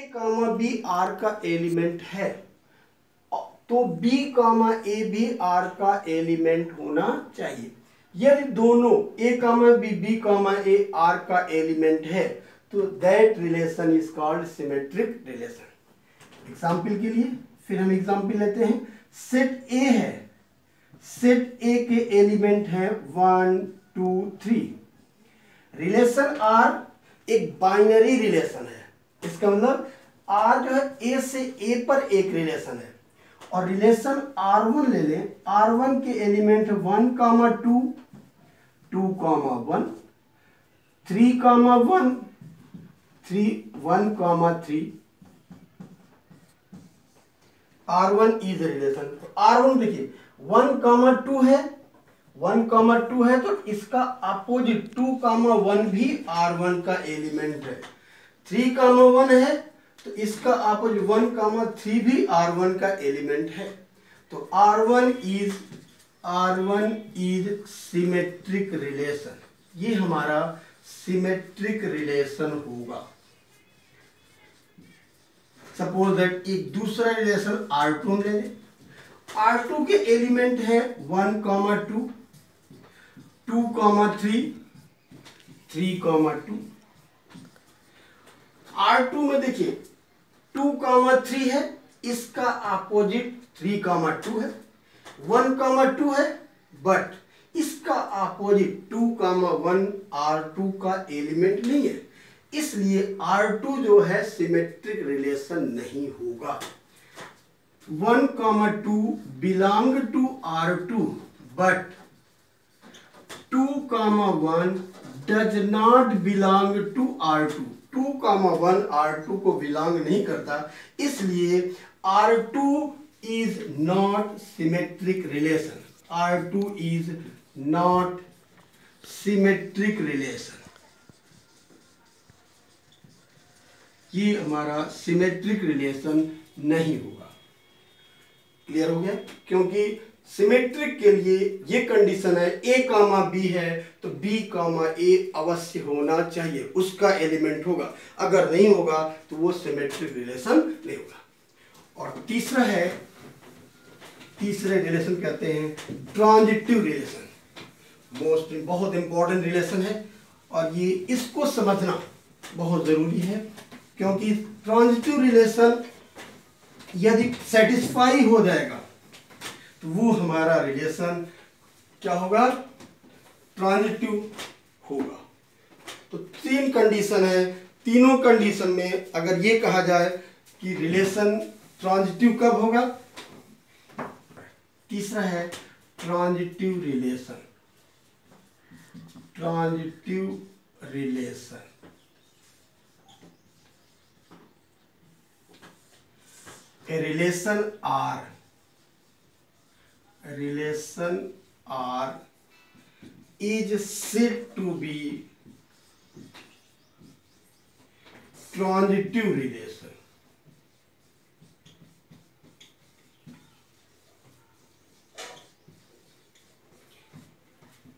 A comma B are का element है तो बी कामा ए भी आर का एलिमेंट होना चाहिए। यदि दोनों ए कामा बी कामा ए आर का एलिमेंट है तो that relation is called symmetric relation. Example के लिए फिर हम एग्जाम्पल लेते हैं। सेट ए है, सेट ए के एलिमेंट है 1 2 3। रिलेशन आर एक बाइनरी रिलेशन है, इसका मतलब आर जो है ए से ए पर एक रिलेशन है। और रिलेशन R1 ले लें, R1 के element 1 comma 2 2 comma 1 3 comma 1 3 1 comma 3। R1 is relation. R1 देखिए 1 कामा 2 है, 1 कामा 2 है तो इसका अपोजिट 2 कामा 1 भी R1 का एलिमेंट है। 3 कामा 1 है तो इसका अपोजिट 1 कामा 3 भी R1 का एलिमेंट है। तो R1 इज सिमेट्रिक रिलेशन। ये हमारा सिमेट्रिक रिलेशन होगा। सपोज दैट एक दूसरा रिलेशन R2 ले लें। R2 के एलिमेंट है 1 कामा 2 2 कामा 3 3 कामा 2। R2 में देखिए 2 कामा 3 है, इसका अपोजिट 3 कामा 2 है। 1 कामा 2 है बट इसका अपोजिट 2 कामा 1 R2 का एलिमेंट नहीं है, इसलिए R2 जो है सिमेट्रिक रिलेशन नहीं होगा। 1 comma 2 belong to R2 but 2 comma 1 does not belong to R2। 2 comma 1 R2 को बिलोंग नहीं करता, इसलिए R2 is not symmetric relation. R2 is not symmetric relation. ये हमारा सिमेट्रिक रिलेशन नहीं होगा। क्लियर हो गया? क्योंकि सिमेट्रिक के लिए ये कंडीशन है ए कामा बी है तो बी कामा ए अवश्य होना चाहिए, उसका एलिमेंट होगा। अगर नहीं होगा तो वो सिमेट्रिक रिलेशन नहीं होगा। और तीसरा है, तीसरे रिलेशन कहते हैं ट्रांजिटिव रिलेशन। बहुत इंपॉर्टेंट रिलेशन है और ये इसको समझना बहुत जरूरी है, क्योंकि ट्रांजिटिव रिलेशन यदि सेटिस्फाई हो जाएगा तो वो हमारा रिलेशन क्या होगा? ट्रांजिटिव होगा। तो 3 कंडीशन है, तीनों कंडीशन में अगर ये कहा जाए कि रिलेशन ट्रांजिटिव कब होगा? तीसरा है transitive relation. Transitive relation a relation R is said to be transitive relation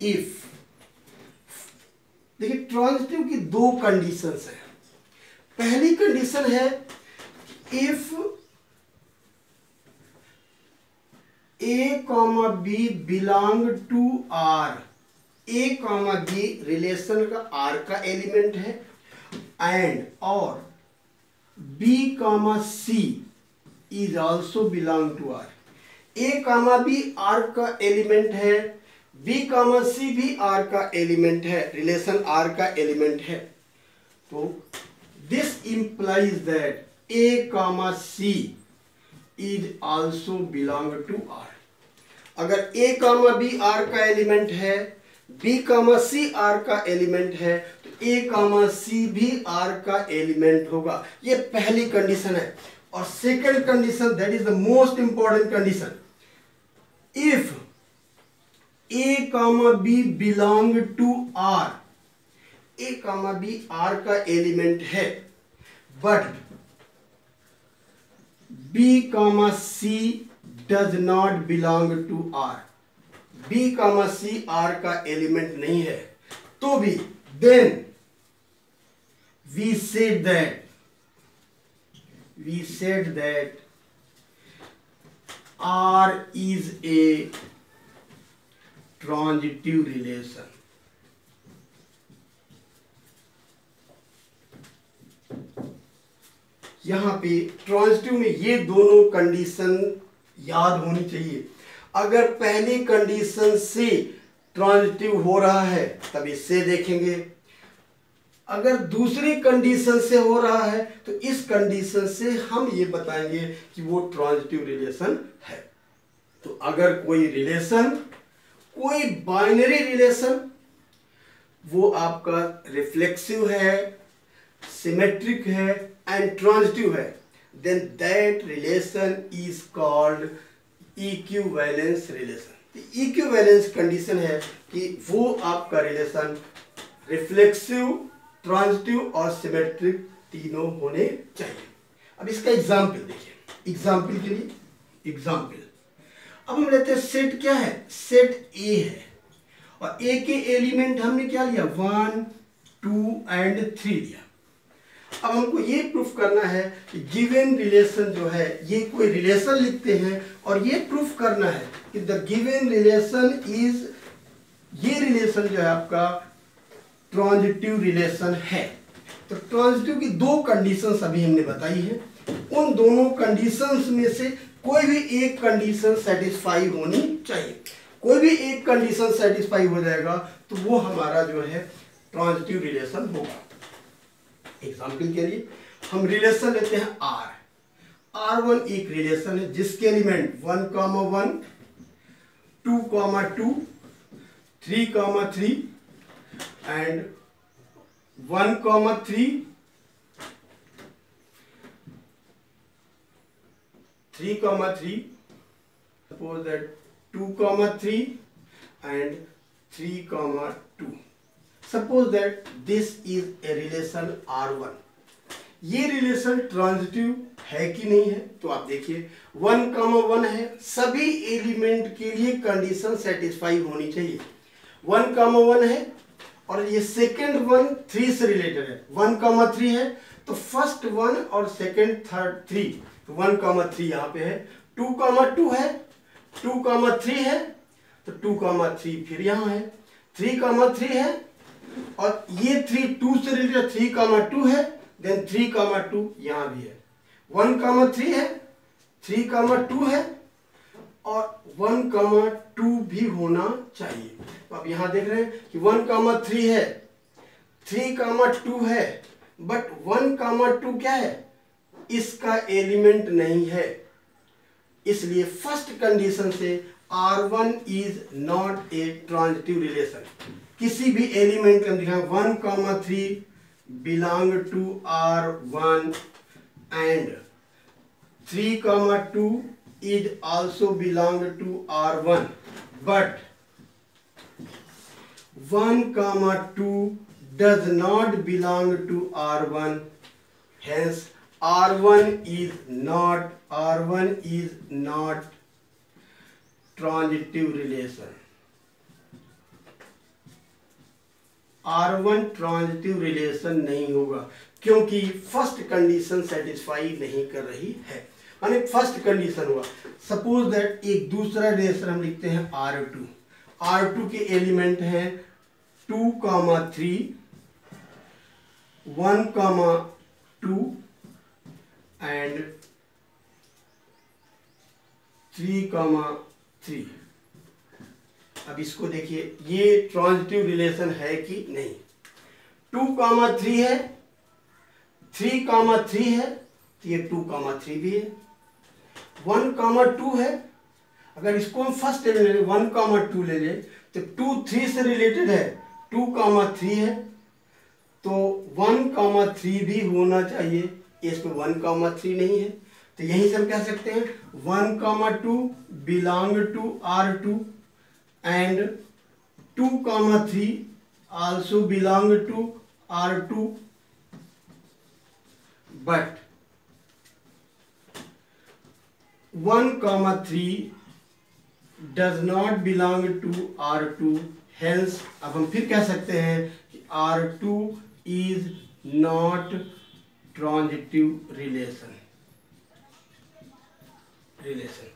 if, देखिए ट्रांजिटिव की 2 कंडीशंस है। पहली कंडीशन है if A comma B belong to R। A comma B relation का R का एलिमेंट है एंड और B comma C is also belong to R। A comma B R का एलिमेंट है, B कॉमा C भी R का element है, relation R का एलिमेंट है। तो this implies that A comma C is also belong to R। अगर A comma B R का एलिमेंट है, B कामा C R का एलिमेंट है तो A कामा C भी R का एलिमेंट होगा। ये पहली कंडीशन है। और second condition, that is the most important condition, if A comma B belong to R। A comma B R का एलिमेंट है but B comma C does not belong to R। B comma C R का element नहीं है तो भी then we said that we said that R is a transitive relation. यहाँ पे transitive में ये दोनों कंडीशन याद होनी चाहिए। अगर पहली कंडीशन से ट्रांजिटिव हो रहा है तब इससे देखेंगे, अगर दूसरी कंडीशन से हो रहा है तो इस कंडीशन से हम ये बताएंगे कि वो ट्रांजिटिव रिलेशन है। तो अगर कोई रिलेशन, कोई बाइनरी रिलेशन, वो आपका रिफ्लेक्सिव है, सिमेट्रिक है एंड ट्रांजिटिव है, then that relation is called equivalence relation. Equivalence condition है कि वो आपका रिलेशन रिफ्लेक्सिव, ट्रांजिटिव और सिमेट्रिक तीनों होने चाहिए। अब इसका एग्जाम्पल देखिए। एग्जाम्पल के लिए एग्जाम्पल अब हम लेते हैं सेट क्या है, सेट ए है और ए के एलिमेंट हमने क्या लिया 1, 2 एंड 3 लिया। अब हमको ये प्रूफ करना है कि गिवन रिलेशन जो है, ये कोई रिलेशन लिखते हैं और ये प्रूफ करना है कि द गिवन रिलेशन इज, ये रिलेशन जो है आपका ट्रांजिटिव रिलेशन है। तो ट्रांजिटिव की दो कंडीशंस अभी हमने बताई है, उन दोनों कंडीशंस में से कोई भी एक कंडीशन सेटिस्फाई होनी चाहिए। कोई भी एक कंडीशन सेटिस्फाई हो जाएगा तो वो हमारा जो है ट्रांजिटिव रिलेशन होगा। एग्जाम्पल के लिए हम रिलेशन लेते हैं R। R1 एक रिलेशन है जिसके element 1, 1, 2, 2, 3, 3 and 1, 3, 3, suppose that 2, 3 and 3, 2. Suppose that this is a relation R1. ये रिलेशन ट्रांजिटिव है कि नहीं है, तो आप देखिए 1, 1 है, सभी एलिमेंट के लिए कंडीशन सेटिस्फाई होनी चाहिए। 1, 1 है और ये सेकेंड वन 3 से रिलेटेड है, 1, 3 है तो फर्स्ट 1 और सेकेंड थर्ड 3, तो 1, 3 यहाँ पे है। 2, 2 है, 2, 3 है तो 2, 3 फिर यहाँ है, 3, 3 है और ये 3 2 से रिलेटेड 3, 2 है, देन 3, 2 यहाँ भी है। 1, 3 है, 3, 2 है और 1, 2 भी होना चाहिए। तो आप यहां देख रहे हैं कि 1, 3 है, 3, 2 है, बट 1, 2 क्या है, इसका एलिमेंट नहीं है। इसलिए फर्स्ट कंडीशन से R1 is not a transitive relation. किसी भी एलिमेंट का दिखा 1, 3 belong to R1 and 3, 2 is also belong to R1, but 1, 2 does not belong to R1, hence R1 is not transitive relation. R1 transitive relation नहीं होगा क्योंकि first condition satisfy नहीं कर रही है। माने फर्स्ट कंडीशन हुआ, सपोज दैट एक दूसरा रिलेशन हम लिखते हैं R2। R2 के एलिमेंट हैं 2, 3, 1, 2 एंड 3, 3। अब इसको देखिए, ये ट्रांजिटिव रिलेशन है कि नहीं। 2, 3 है, 3, 3 है तो ये 2, 3 भी है। 1, 2 है, अगर इसको हम फर्स्ट ले लें 1, 2 ले लें तो 2, 3 से रिलेटेड है, 2, 3 है तो 1, 3 भी होना चाहिए। इसमें 1, 3 नहीं है तो यहीं से हम कह सकते हैं 1, 2 belong to R2 and 2, 3 also belong to R2, but 1, 3 does not belong to R2, hence अब हम फिर कह सकते हैं कि R2 is not transitive relation। Relation.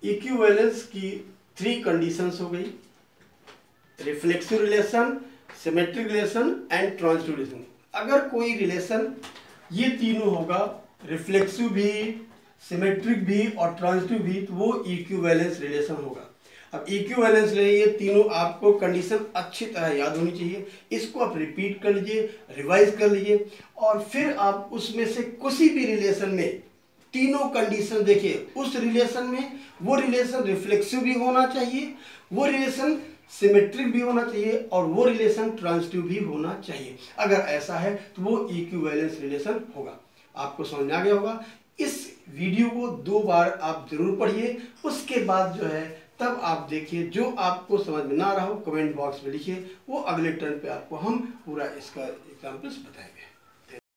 Equivalence की 3 कंडीशंस हो गई, reflexive relation, symmetric relation and transitive relation. अगर कोई रिलेशन ये तीनों होगा, रिफ्लेक्सिव भी, सिमेट्रिक भी और ट्रांजिटिव भी, तो वो इक्विवेलेंस रिलेशन होगा। अब इक्विवेलेंस ये तीनों आपको कंडीशन अच्छी तरह याद होनी चाहिए। इसको आप रिपीट कर लीजिए, रिवाइज कर लीजिए और फिर आप उसमें से किसी भी रिलेशन में तीनों कंडीशन देखिए। उस रिलेशन में वो रिलेशन रिफ्लेक्सिव भी होना चाहिए, वो रिलेशन सिमेट्रिक भी होना चाहिए और वो रिलेशन ट्रांजिटिव भी होना चाहिए। अगर ऐसा है तो वो इक्विवेलेंस रिलेशन होगा। आपको समझ में आ गया होगा। इस वीडियो को 2 बार आप जरूर पढ़िए, उसके बाद जो है तब आप देखिए। जो आपको समझ में ना रहा हो कमेंट बॉक्स में लिखिए, वो अगले टर्न पे आपको हम पूरा इसका एग्जाम्पल्स बताएंगे।